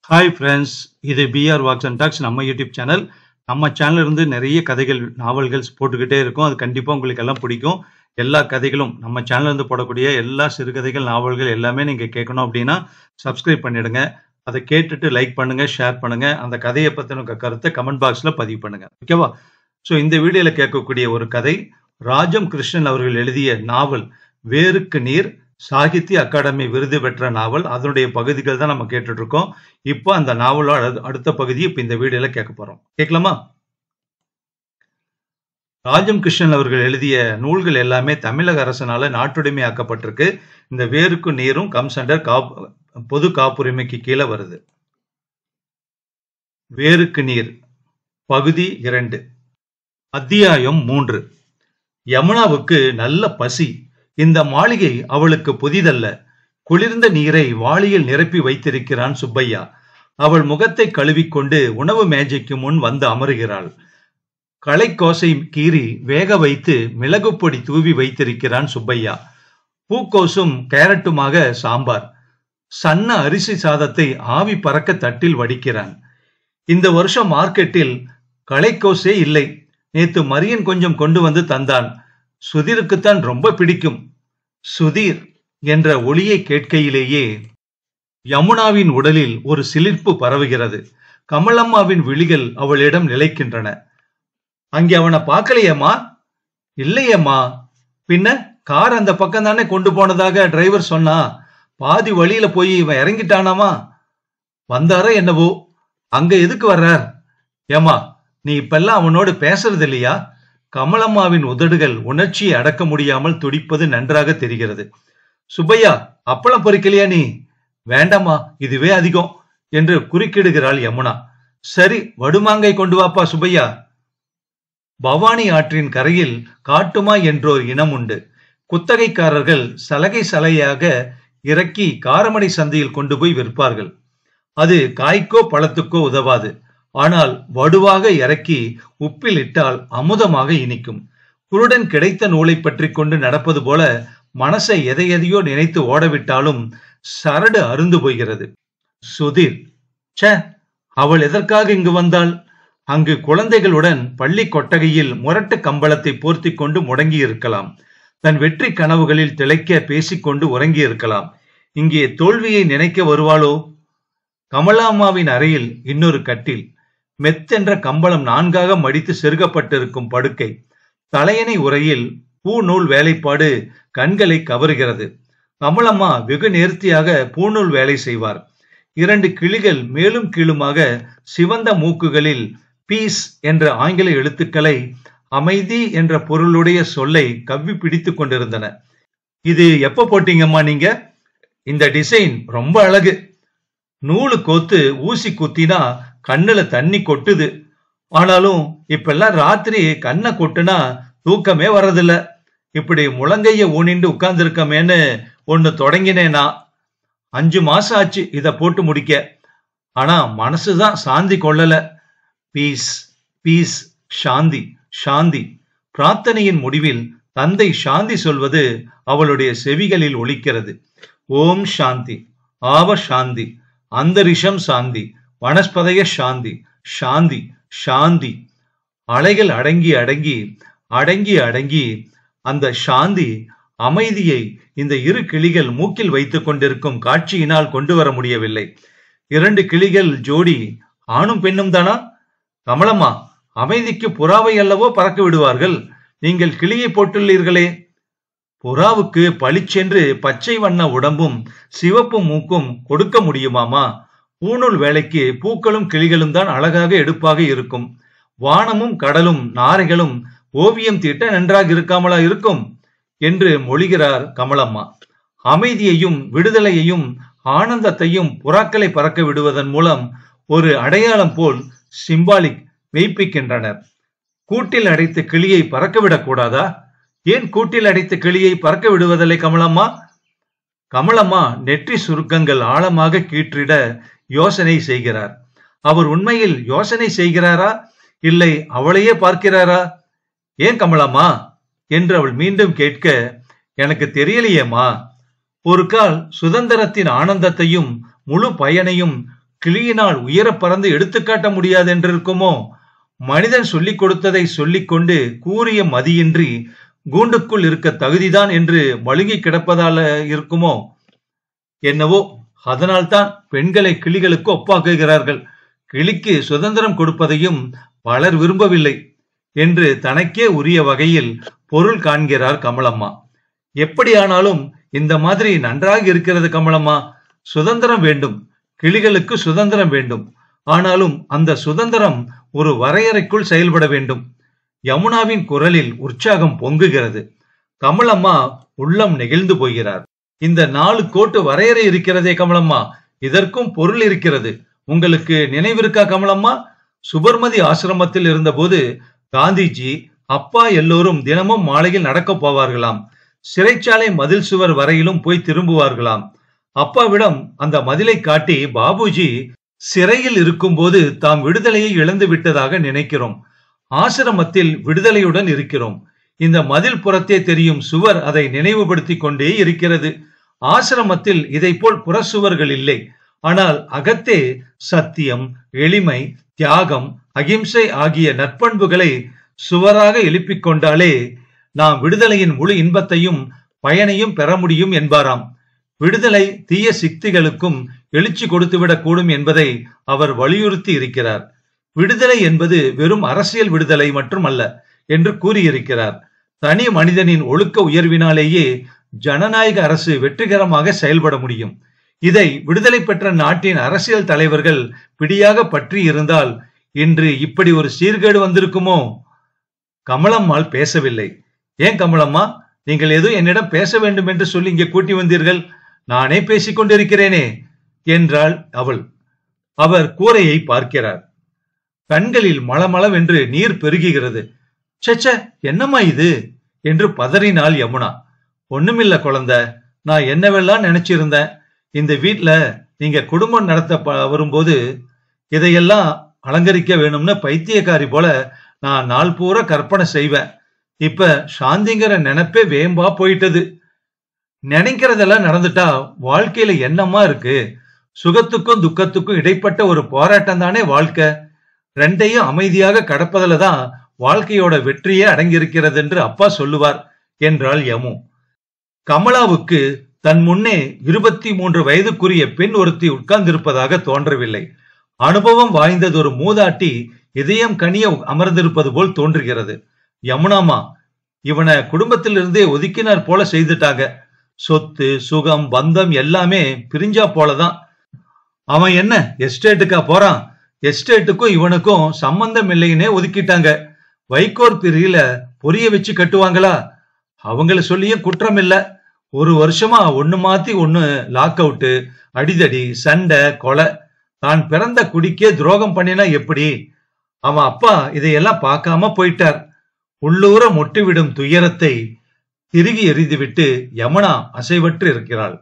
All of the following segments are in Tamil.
ஹாய் ஃப்ரெண்ட்ஸ், இது பிஆர் வாக்ஸ் அண்ட் டாக்ஸ் நம்ம யூடியூப் சேனல். நம்ம சேனல்ல இருந்து நிறைய கதைகள், நாவல்கள் போட்டுக்கிட்டே இருக்கும். அது கண்டிப்பாக உங்களுக்கு எல்லாம் பிடிக்கும். எல்லா கதைகளும் நம்ம சேனல்ல இருந்து போடக்கூடிய எல்லா சிறுகதைகள், நாவல்கள் எல்லாமே நீங்கள் கேட்கணும் அப்படின்னா சப்ஸ்கிரைப் பண்ணிடுங்க. அதை கேட்டுட்டு லைக் பண்ணுங்க, ஷேர் பண்ணுங்க. அந்த கதையை பற்றின கருத்தை கமெண்ட் பாக்ஸில் பதிவு பண்ணுங்க. ஓகேவா? ஸோ இந்த வீடியோவில் கேட்கக்கூடிய ஒரு கதை ராஜம் கிருஷ்ணன் அவர்கள் எழுதிய நாவல் வேருக்கு நீர். சாகித்ய அகாடமி விருது பெற்ற நாவல். அதனுடைய பகுதிகள் தான் நம்ம கேட்டுட்டு இருக்கோம். இப்போ அந்த நாவலோட அடுத்த பகுதி இப்ப இந்த வீடியோல கேட்க போறோம். கேட்கலாமா? ராஜம் கிருஷ்ணன் அவர்கள் எழுதிய நூல்கள் எல்லாமே தமிழக அரசனால நாட்டுடைமை ஆக்கப்பட்டிருக்கு. இந்த வேருக்கு நீரும் கம்ஸ் அண்டர் பொது காப்புரிமைக்கு கீழே வருது. வேருக்கு நீர் பகுதி 2, அத்தியாயம் 3. யமுனாவுக்கு நல்ல பசி. இந்த மாளிகை அவளுக்கு புதிதல்ல. குளிர்ந்த நீரை வாளியில் நிரப்பி வைத்திருக்கிறான் சுப்பையா. அவள் முகத்தை கழுவிக்கொண்டு உணவு மேஜைக்கு முன் வந்து அமருகிறாள். களைக்கோசை கீறி வேக வைத்து மிளகு பொடி தூவி வைத்திருக்கிறான் சுப்பையா. பூக்கோசும் கேரட்டுமாக சாம்பார். சன்ன அரிசி சாதத்தை ஆவி பறக்க தட்டில் வடிக்கிறான். இந்த வருஷம் மார்க்கெட்டில் களைக்கோசே இல்லை. நேத்து மரியன் கொஞ்சம் கொண்டு வந்து தந்தான். சுதீருக்குத்தான் ரொம்ப பிடிக்கும். சுதீர் என்ற ஒளியை கேட்கையிலேயே யமுனாவின் உடலில் ஒரு சிலிர்ப்பு பரவுகிறது. கமலம்மாவின் விழிகள் அவளிடம் நிலைக்கின்றன. அங்கே அவனை பார்க்கலையம்மா? இல்லையம்மா. பின்ன கார் அந்த பக்கம் தானே கொண்டு போனதாக டிரைவர் சொன்னா. பாதி வழியில போய் இவன் இறங்கிட்டானாமா? வந்தாரோ என்னவோ. அங்க எதுக்கு வர்றார்? ஏமா, நீ இப்பெல்லாம் அவனோடு பேசுறது இல்லையா? கமலம்மாவின் உதடுகள் உணர்ச்சியை அடக்க முடியாமல் துடிப்பது நன்றாக தெரிகிறது. சுப்பையா, அப்பளம் பொறிக்கலையா நீ? வேண்டாமா, இதுவே அதிகம் என்று குறுக்கிடுகிறாள் யமுனா. சரி, வடுமாங்கை கொண்டு வாப்பா சுப்பையா. பவானி ஆற்றின் கரையில் காட்டுமா என்றோர் இனம் உண்டு. குத்தகைக்காரர்கள் சலகை சலையாக இறக்கி காரமடை சந்தையில் கொண்டு போய் விற்பார்கள். அது காய்க்கோ பழத்துக்கோ உதவாது. ஆனால் வடுவாக இறக்கி உப்பில் இட்டால் அமுதமாக இனிக்கும். குருடன் கிடைத்த நூலை பற்றி கொண்டு நடப்பது போல மனசை எதையோ நினைத்து ஓடவிட்டாலும் சரடு அருந்து போகிறது. சுதீர், சே, அவள் எதற்காக இங்கு வந்தாள்? அங்கு குழந்தைகளுடன் பள்ளி கொட்டகையில் முரட்டு கம்பளத்தை போர்த்தி கொண்டு முடங்கி இருக்கலாம். தன் வெற்றி கனவுகளில் திளைக்க பேசிக்கொண்டு உறங்கி இருக்கலாம். இங்கே தோல்வியை நினைக்க வருவாளோ? கமலாம்மாவின் அறையில் இன்னொரு கட்டில். மெத்தென்ற கம்பளம் 4ஆக மடித்து செருகப்பட்டிருக்கும் படுக்கை. தலையணை உரையில் பூநூல் வேலைப்பாடு கண்களை கவருகிறது. கமலம்மா வெகு நேர்த்தியாக பூநூல் வேலை செய்வார். 2 கிளிகள் மேலும் கீழுமாக சிவந்த மூக்குகளில் பீஸ் என்ற ஆங்கில எழுத்துக்களை அமைதி என்ற பொருளுடைய சொல்லை கவ்வி பிடித்து கொண்டிருந்தன. இது எப்ப போட்டீங்கம்மா நீங்க? இந்த டிசைன் ரொம்ப அழகு. நூலு கோத்து ஊசி குத்தினா கண்ணுல தண்ணி கொட்டுது. ஆனாலும் இப்பெல்லாம் ராத்திரி கண்ணை கொட்டுனா தூக்கமே வர்றதில்ல. இப்படி முழங்கைய ஊனிண்டு உட்கார்ந்து இருக்கமேன்னு ஒன்னு தொடங்கினேனா. 5 மாசம் ஆச்சு இத போட்டு முடிக்க. ஆனா மனசுதான் சாந்தி கொள்ளல. பீஸ் பீஸ், சாந்தி சாந்தி. பிரார்த்தனையின் முடிவில் தந்தை சாந்தி சொல்வது அவளுடைய செவிகளில் ஒலிக்கிறது. ஓம் சாந்தி, ஆவ சாந்தி, அந்தரிஷம் சாந்தி, வனஸ்பதய சாந்தி, சாந்தி சாந்தி. அலைகள் அடங்கி அடங்கி அடங்கி அடங்கி அந்த சாந்தி அமைதியை இந்த 2 கிளிகள் மூக்கில் வைத்துக் கொண்டிருக்கும் காட்சியினால் கொண்டு வர முடியவில்லை. 2 கிளிகள் ஜோடி, ஆணும் பெண்ணும் தானா? கமலம்மா, அமைதிக்கு புறாவை அல்லவோ பறக்க விடுவார்கள். நீங்கள் கிளியை போட்டுள்ளீர்களே. புறாவுக்கு பளிச்சென்று பச்சை வண்ண உடம்பும் சிவப்பு மூக்கும் கொடுக்க முடியுமாமா? பூநூல் வேலைக்கு பூக்களும் கிளிகளும் தான் அழகாக எடுப்பாக இருக்கும். வானமும் கடலும் நாரைகளும் ஓவியம் தீட்ட நன்றாக இருக்காமலா இருக்கும் என்று மொழிகிறார் கமலம்மா. அமைதியையும் விடுதலையையும் ஆனந்தத்தையும் புறாக்களை பறக்க விடுவதன் மூலம் ஒரு அடையாளம் போல் சிம்பாலிக் மெய்ப்பிக்கின்றனர். கூட்டில் அடைத்த கிளியை பறக்க விடக்கூடாதா? ஏன் கூட்டில் அடைத்த கிளியை பறக்க விடுவதில்லை கமலம்மா? கமலம்மா நெற்றி சுருக்கங்கள் ஆழமாக கீற்றிட யோசனை செய்கிறார். அவர் உண்மையில் யோசனை செய்கிறாரா, இல்லை அவளையே பார்க்கிறாரா? ஏன் கமலம்மா என்று அவள் மீண்டும் கேட்க, எனக்கு தெரியலையேம்மா. ஒரு கால் சுதந்திரத்தின் ஆனந்தத்தையும் முழு பயனையும் கிளியினால் உயர பறந்து எடுத்துக்காட்ட முடியாது என்று இருக்குமோ? மனிதன் சொல்லிக் கொடுத்ததை சொல்லிக்கொண்டு கூறிய மதியின்றி கூண்டுக்குள் இருக்க தகுதிதான் என்று மழுங்கி கிடப்பதால இருக்குமோ? என்னவோ, அதனால்தான் பெண்களை கிளிகளுக்கு ஒப்பாக்குகிறார்கள். கிளிக்கு சுதந்திரம் கொடுப்பதையும் பலர் விரும்பவில்லை என்று தனக்கே உரிய வகையில் பொருள் காண்கிறார் கமலம்மா. எப்படியானாலும் இந்த மாதிரி நன்றாக இருக்கிறது கமலம்மா. சுதந்திரம் வேண்டும், கிளிகளுக்கு சுதந்திரம் வேண்டும். ஆனாலும் அந்த சுதந்திரம் ஒரு வரையறைக்குள் செயல்பட வேண்டும். யமுனாவின் குரலில் உற்சாகம் பொங்குகிறது. கமலம்மா உள்ளம் நெகிழ்ந்து போகிறார். இந்த 4 கோட்டு வரையறை இருக்கிறதே கமலம்மா, இதற்கும் பொருள் இருக்கிறது. உங்களுக்கு நினைவிருக்கா கமலம்மா? சுபர்மதி ஆசிரமத்தில் இருந்தபோது காந்திஜி, அப்பா எல்லோரும் தினமும் மாலையில் நடக்க போவார்களாம். சிறைச்சாலை மதில் சுவர் வரையிலும் போய் திரும்புவார்களாம். அப்பாவிடம் அந்த மதிலை காட்டி, பாபுஜி, சிறையில் இருக்கும்போது தாம் விடுதலையை இழந்து விட்டதாக நினைக்கிறோம். ஆசிரமத்தில் விடுதலையுடன் இருக்கிறோம். இந்த மதில் புறத்தே தெரியும் சுவர் அதை நினைவுபடுத்திக் கொண்டே இருக்கிறது. ஆசிரமத்தில் இதை போல் புறச்சுவர்கள் இல்லை. ஆனால் அகத்தே சத்தியம், எளிமை, தியாகம், அகிம்சை ஆகிய நற்பண்புகளை சுவராக எழுப்பிக் கொண்டாலே நாம் விடுதலையின் முழு இன்பத்தையும் பயனையும் பெற முடியும் என்பாராம். விடுதலை தீய சக்திகளுக்கும் எழுச்சி கொடுத்துவிடக் கூடும் என்பதை அவர் வலியுறுத்தி இருக்கிறார். விடுதலை என்பது வெறும் அரசியல் விடுதலை மட்டுமல்ல என்று கூறியிருக்கிறார். தனி மனிதனின் ஒழுக்க உயர்வினாலேயே ஜனநாயக அரசு வெற்றிகரமாக செயல்பட முடியும். இதை விடுதலை பெற்ற நாட்டின் அரசியல் தலைவர்கள் பிடியாக பற்றி இருந்தால் இன்று இப்படி ஒரு சீர்கேடு வந்திருக்குமோ? கமலம்மாள் பேசவில்லை. ஏன் கமலம்மா, நீங்கள் ஏதோ என்னிடம் பேச வேண்டும் என்று சொல்லி இங்கே கூட்டி வந்தீர்கள்? நானே பேசிக் கொண்டிருக்கிறேனே என்றாள் அவள். அவர் கூரையை பார்க்கிறார். கண்களில் மளமளவென்று நீர் பெருகுகிறது. சச்ச, என்னம்மா இது என்று பதறினாள் யமுனா. ஒண்ணுமில்ல குழந்தை, நான் என்னவெல்லாம் நினைச்சிருந்தேன். இந்த வீட்டுல நீங்க குடும்பம் நடத்த வரும்போது இதையெல்லாம் அலங்கரிக்க வேணும்னு பைத்தியக்காரி போல நான் நாள் பூரா கற்பனை செய்வேன். இப்ப சாந்திங்கிற நினைப்பே வேம்பா போயிட்டது. நினைக்கிறதெல்லாம் நடந்துட்டா வாழ்க்கையில என்னமா இருக்கு? சுகத்துக்கும் துக்கத்துக்கும் இடைப்பட்ட ஒரு போராட்டம் தானே வாழ்க்கை. ரெண்டையும் அமைதியாக கடப்பதுல தான் வாழ்க்கையோட வெற்றியே அடங்கியிருக்கிறது என்று அப்பா சொல்லுவார் என்றாள் யமு. கமலாவுக்கு தன் முன்னே 23 வயதுக்குரிய பெண் ஒருத்தி உட்கார்ந்திருப்பதாக தோன்றவில்லை. அனுபவம் வாய்ந்தது ஒரு மூதாட்டி இதயம் கனிய அமர்ந்திருப்பது போல் தோன்றுகிறது. யமுனாமா, இவனை குடும்பத்திலிருந்தே ஒதுக்கினார் போல செய்துட்டாங்க. சொத்து, சுகம், பந்தம் எல்லாமே பிரிஞ்சா போலதான். அவன் என்ன எஸ்டேட்டுக்கா போறான்? எஸ்டேட்டுக்கும் இவனுக்கும் சம்பந்தம் இல்லைன்னே ஒதுக்கிட்டாங்க. வைகோர் பிரியில பொரிய வச்சு கட்டுவாங்களா? அவங்கள சொல்லியும் குற்றம் இல்ல. ஒரு வருஷமா ஒண்ணு மாத்தி ஒண்ணு லாக் அவுட்டு, அடிதடி, சண்டை, கொலை. தான் பிறந்த குடிக்கே துரோகம் பண்ணினா எப்படி? அவன் அப்பா இதையெல்லாம் பார்க்காம போயிட்டார். உள்ளூர மொட்டுவிடும் துயரத்தை திருகி எறிந்துவிட்டு யமுனா அசைவற்று இருக்கிறாள்.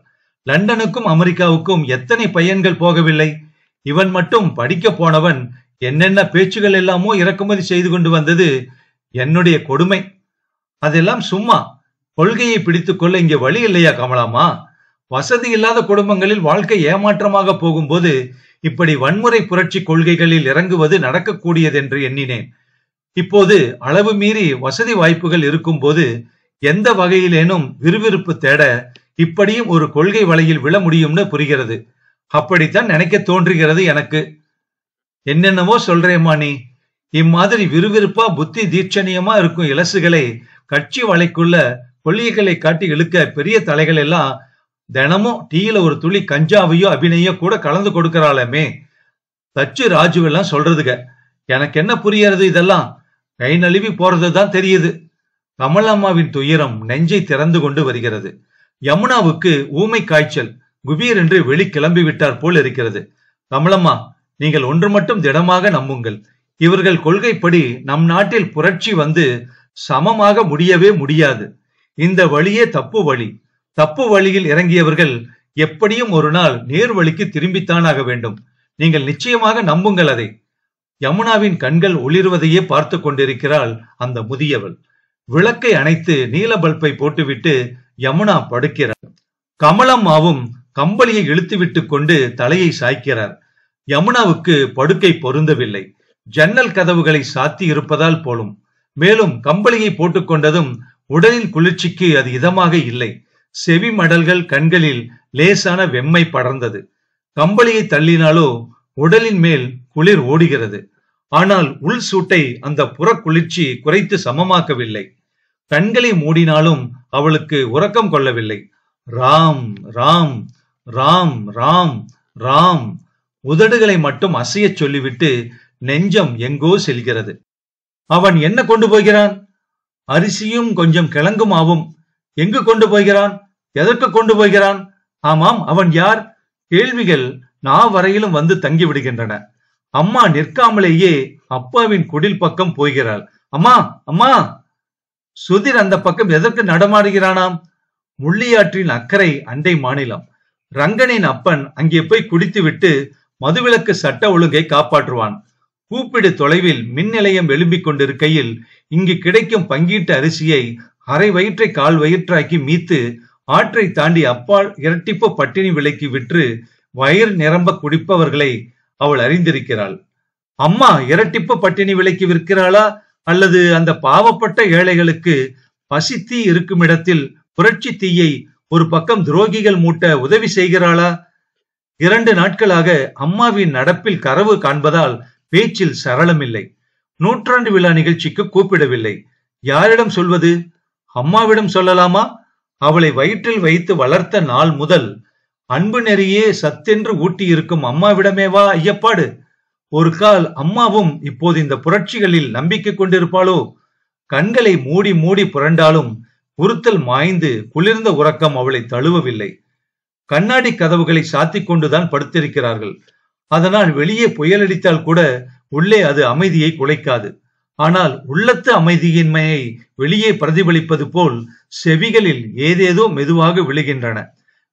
லண்டனுக்கும் அமெரிக்காவுக்கும் எத்தனை பையன்கள் போகவில்லை? இவன் மட்டும் படிக்க போனவன் என்னென்ன பேச்சுகள் எல்லாமோ இறக்குமதி செய்து கொண்டு வந்தது என்னுடைய கொடுமை. அதெல்லாம் சும்மா. கொள்கையை பிடித்துக் கொள்ள இங்கே வழி இல்லையா கமலாமா? வசதி இல்லாத குடும்பங்களில் வாழ்க்கை ஏமாற்றமாக போகும்போது இப்படி வன்முறை புரட்சி கொள்கைகளில் இறங்குவது நடக்கக்கூடியது என்று எண்ணினேன். இப்போது அளவு மீறி வசதி வாய்ப்புகள் இருக்கும் போது எந்த வகையிலேனும் விறுவிறுப்பு தேட இப்படியும் ஒரு கொள்கை வலையில் விழ முடியும்னு புரிகிறது. அப்படித்தான் நினைக்க தோன்றுகிறது எனக்கு. என்னென்னவோ சொல்றேம்மா நீ. இம்மாதிரி விறுவிறுப்பா புத்தி தீட்சணியமா இருக்கும் இலசுகளை கட்சி வலைக்குள்ள கொள்கைகளை காட்டி இழுக்க பெரிய தலைகள் எல்லாம் தினமும் டீயில ஒரு துளி கஞ்சாவையோ அபிநயோ கூட கலந்து கொடுக்கறாளமே. தச்சு ராஜுவெல்லாம் சொல்றதுங்க. எனக்கு என்ன புரியறது? இதெல்லாம் கை நழுவி போறதுதான் தெரியுது. கமலம்மாவின் துயரம் நெஞ்சை திறந்து கொண்டு வருகிறது. யமுனாவுக்கு ஊமை காய்ச்சல் குபீர் என்று வெளி கிளம்பி விட்டார் போல் இருக்கிறது. கமலம்மா, நீங்கள் ஒன்று மட்டும் திடமாக நம்புங்கள். இவர்கள் கொள்கைப்படி நம் நாட்டில் புரட்சி வந்து சமமாக முடியவே முடியாது. இந்த வழியே தப்பு வழி. தப்பு வழியில் இறங்கியவர்கள் எப்படியும் ஒரு நாள் நேர் வழிக்கு திரும்பித்தான் ஆக வேண்டும். நீங்கள் நிச்சயமாக நம்புங்கள் அதை. யமுனாவின் கண்கள் ஒளிர்வதையே பார்த்து கொண்டிருக்கிறாள் அந்த முதியவள். விளக்கை அணைத்து நீல பல்பை போட்டுவிட்டு யமுனா படுக்கிறார். கமலம்மாவும் கம்பளியை இழுத்து விட்டு கொண்டு தலையை சாய்க்கிறார். யமுனாவுக்கு படுக்கை பொருந்தவில்லை. ஜன்னல் கதவுகளை சாத்தி இருப்பதால் போலும். மேலும் கம்பளியை போட்டுக்கொண்டதும் உடலின் குளிர்ச்சிக்கு அது இதமாக இல்லை. செவி மடல்கள், கண்களில் லேசான வெம்மை படர்ந்தது. கம்பளியை தள்ளினாலோ உடலின் மேல் குளிர் ஓடுகிறது. ஆனால் உள் சூட்டை அந்த புற குளிர்ச்சி குறைத்து சமமாக்கவில்லை. கண்களை மூடினாலும் அவளுக்கு உறக்கம் கொள்ளவில்லை. ராம் ராம் ராம் ராம் ராம். உதடுகளை மட்டும் அசைய சொல்லிவிட்டு நெஞ்சம் எங்கோ செல்கிறது. அவன் என்ன கொண்டு போகிறான்? அரிசியும் கொஞ்சம் கிழங்கும் ஆகும். எங்கு கொண்டு போகிறான்? எதற்கு கொண்டு போகிறான்? ஆமாம், அவன் யார்? கேள்விகள் நாவரையிலும் வந்து தங்கி விடுகின்றன. அம்மா நிற்காமலேயே அப்பாவின் குடில் பக்கம் போகிறாள். அம்மா, அம்மா. சுதிர் அந்த பக்கம் எதற்கு நடமாடுகிறானாம்? முள்ளியாற்றின் அக்கறை அண்டை மாநிலம். ரங்கனின் அப்பன் அங்கே போய் குடித்துவிட்டு மதுவிலக்கு சட்ட ஒழுங்கை காப்பாற்றுவான். கூப்பிடு தொலைவில் மின் நிலையம் எழும்பிக் கொண்டிருக்கையில் இங்கு கிடைக்கும் பங்கீட்டு அரிசியை அரை வயிற்றை கால் வயிற்றாக்கி மீத்து ஆற்றை தாண்டி அப்பால் இரட்டிப்பு பட்டினி விலைக்கு விற்று வயிறு நிரம்ப குடிப்பவர்களை அவள் அறிந்திருக்கிறாள். அம்மா இரட்டிப்பு பட்டினி விலைக்கு விற்கிறாளா, அல்லது அந்த பாவப்பட்ட ஏழைகளுக்கு பசித்தீ இருக்கும் இடத்தில் புரட்சி தீயை ஒரு பக்கம் துரோகிகள் மூட்ட உதவி செய்கிறாளா? 2 நாட்களாக அம்மாவின் நடப்பில் கரவு காண்பதால் பேச்சில் சரளமில்லை. 100ஆண்டு விழா நிகழ்ச்சிக்கு கூப்பிடவில்லை. யாரிடம் சொல்வது? அம்மாவிடம் சொல்லலாமா? அவளை வயிற்றில் வைத்து வளர்த்த நாள் முதல் அன்பு நெறியே சத்தென்று ஊட்டி இருக்கும் அம்மாவிடமேவா ஐயப்பாடு? ஒரு கால் அம்மாவும் இப்போது இந்த புரட்சிகளில் நம்பிக்கை கொண்டிருப்பாளோ? கண்களை மூடி மூடி புரண்டாலும் உறுத்தல் மாய்ந்து குளிர்ந்த உறக்கம் அவளை தழுவவில்லை. கண்ணாடி கதவுகளை சாத்திக் கொண்டுதான் படுத்திருக்கிறார்கள். அதனால் வெளியே புயலடித்தால் கூட உள்ளே அது அமைதியை குலைக்காது. ஆனால் உள்ளத்து அமைதியின்மையை வெளியே பிரதிபலிப்பது போல் செவிகளில் ஏதேதோ மெதுவாக விழுகின்றன.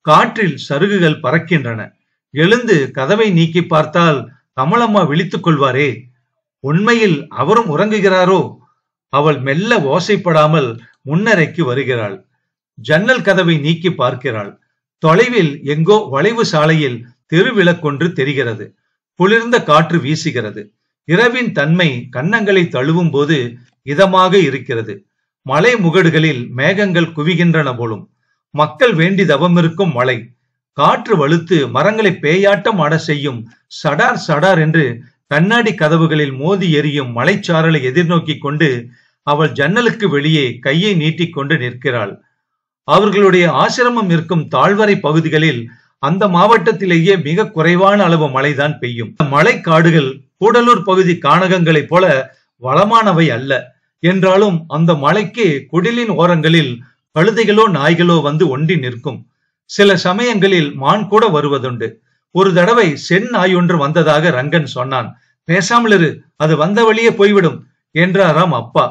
காற்றில் சருகுகள் பறக்கின்றன. எழுந்து கதவை நீக்கி பார்த்தால் கமலம்மா விழித்துக் கொள்வாரே. உண்மையில் அவரும் உறங்குகிறாரோ? அவள் மெல்ல ஓசைப்படாமல் முன்னரைக்கு வருகிறாள். ஜன்னல் கதவை நீக்கி பார்க்கிறாள். தொலைவில் எங்கோ வளைவு சாலையில் தெருவிளக்கொன்று தெரிகிறது. குளிர்ந்த காற்று வீசுகிறது. இரவின் தன்மை கன்னங்களை தழுவும் போது இதமாக இருக்கிறது. மலை முகடுகளில் மேகங்கள் குவிகின்றன போலும். மக்கள் வேண்டி தவமிருக்கும் மழை. காற்று வலுத்து மரங்களை பேயாட்டம் ஆட செய்யும். சடார் சடார் என்று கண்ணாடி கதவுகளில் மோதி எரியும் மலைச்சாரலை எதிர்நோக்கி கொண்டு அவள் ஜன்னலுக்கு வெளியே கையை நீட்டிக்கொண்டு நிற்கிறாள். அவர்களுடைய ஆசிரமம் இருக்கும் தாழ்வரை பகுதிகளில் அந்த மாவட்டத்திலேயே மிக குறைவான அளவு மழைதான் பெய்யும். மலை காடுகள் கூடலூர் பகுதி கானகங்களைப் போல வளமானவை அல்ல. என்றாலும் அந்த மலைக்கு குடிலின் ஓரங்களில் கழுதைகளோ நாய்களோ வந்து ஒண்டி நிற்கும். சில சமயங்களில் மான் கூட வருவதுண்டு. ஒரு தடவை சென் நாய் ஒன்று வந்ததாக ரங்கன் சொன்னான். பேசாமல் இரு, அது வந்த வழியே போய்விடும் என்றாராம் அப்பா.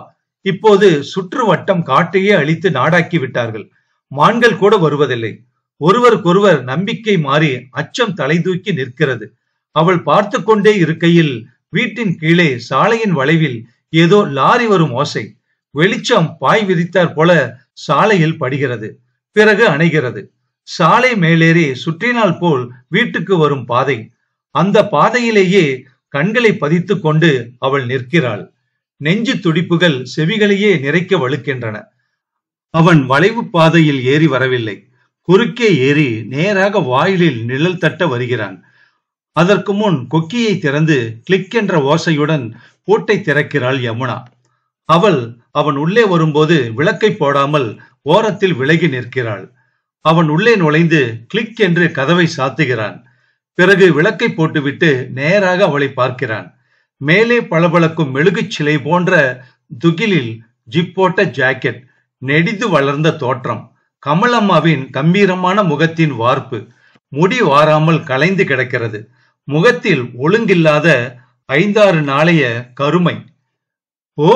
இப்போது சுற்று வட்டம் காட்டையே அழித்து நாடாக்கி விட்டார்கள். மான்கள் கூட வருவதில்லை. ஒருவருக்கொருவர் நம்பிக்கை மாறி அச்சம் தலை தூக்கி நிற்கிறது. அவள் பார்த்து கொண்டே இருக்கையில் வீட்டின் கீழே சாலையின் வளைவில் ஏதோ லாரி வரும் ஓசை. வெளிச்சம் பாய் விரித்தார் போல சாலையில் படுகிறது. பிறகு அணைகிறது. சாலை மேலேறி சுற்றினால் போல் வீட்டுக்கு வரும் பாதை. அந்த பாதையிலேயே கண்களை பதித்து கொண்டு அவள் நிற்கிறாள். நெஞ்சு துடிப்புகள் செவிகளையே நிறைக்க வலுக்கின்றன. அவன் வளைவு பாதையில் ஏறி வரவில்லை. குறுக்கே ஏறி நேராக வாயிலில் நிழல் தட்ட வருகிறான். அதற்கு முன் கொக்கியை திறந்து கிளிக் என்ற ஓசையுடன் பூட்டை திறக்கிறாள் யமுனா. அவன் உள்ளே வரும்போது விளக்கை போடாமல் ஓரத்தில் விலகி நிற்கிறாள். அவன் உள்ளே நுழைந்து கிளிக் என்று கதவை சாத்துகிறான். பிறகு விளக்கை போட்டுவிட்டு நேராக அவளை பார்க்கிறான். மேலே பளபளக்கும் மெழுகுச் சிலை போன்ற துகிலில் ஜிப் போட்ட ஜாக்கெட், நெடிது வளர்ந்த தோற்றம், கமலம்மாவின் கம்பீரமான முகத்தின் வார்ப்பு. முடி வாராமல் கலைந்து கிடக்கிறது. முகத்தில் ஒழுங்கில்லாத 5-6 நாளைய கருமை. ஓ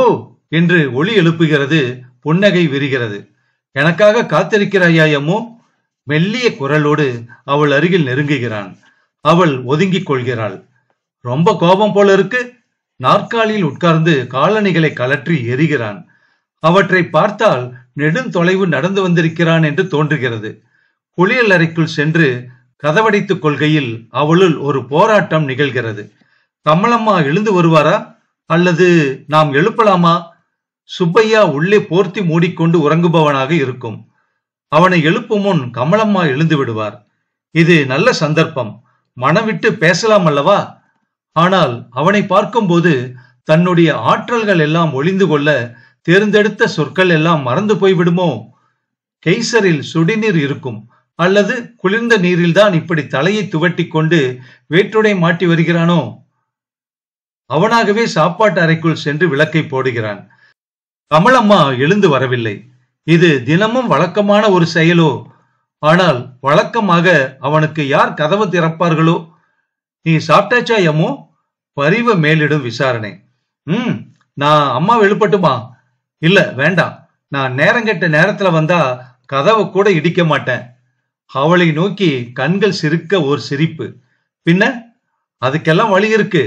என்று ஒளி எழுப்புகிறது. புன்னகை விரிகிறது. எனக்காக காத்திருக்கிறாயா யம்மோ? மெல்லிய குரலோடு அவள் அருகில் நெருங்குகிறான். அவள் ஒதுங்கிக் கொள்கிறாள். ரொம்ப கோபம் போல இருக்கு. நாற்காலியில் உட்கார்ந்து காலணிகளை கலற்றி எரிகிறான். அவற்றை பார்த்தால் நெடுந்தொலைவு நடந்து வந்திருக்கிறான் என்று தோன்றுகிறது. குளியல் அறைக்குள் சென்று கதவடைத்துக் கொள்கையில் அவளுள் ஒரு போராட்டம் நிகழ்கிறது. கமலம்மா எழுந்து வருவாரா அல்லது நாம் எழுப்பலாமா? சுப்பையா உள்ளே போர்த்தி மூடிக்கொண்டு உறங்குபவனாக இருக்கும். அவனை எழுப்பும் முன் கமலம்மா எழுந்து விடுவார். இது நல்ல சந்தர்ப்பம், மனம் விட்டு பேசலாம் அல்லவா? ஆனால் அவனை பார்க்கும்போது தன்னுடைய ஆற்றல்கள் எல்லாம் ஒளிந்து கொள்ள தேர்ந்தெடுத்த சொற்கள் எல்லாம் மறந்து போய்விடுமோ? கெய்சரில் சுடிநீர் இருக்கும் அல்லது குளிர்ந்த நீரில்தான் இப்படி தலையை துவட்டி கொண்டு வேற்றுடை மாட்டி வருகிறானோ? அவனாகவே சாப்பாட்டு அறைக்குள் சென்று விளக்கை போடுகிறான். கமலம்மா எழுந்து வரவில்லை. இது தினமும் வழக்கமான ஒரு செயலோ? ஆனால் வழக்கமாக அவனுக்கு யார் கதவு திறப்பார்களோ? நீ சாப்பிட்டாச்சா யமோ? பரிவ மேலிடும் விசாரணை. நான் அம்மா எழுப்பட்டுமா? இல்ல வேண்டாம், நான் நேரங்கெட்ட நேரத்துல வந்தா கதவை கூட இடிக்க மாட்டேன். அவளை நோக்கி கண்கள் சிரிக்க ஒரு சிரிப்பு. பின்ன அதுக்கெல்லாம் வழி இருக்கு.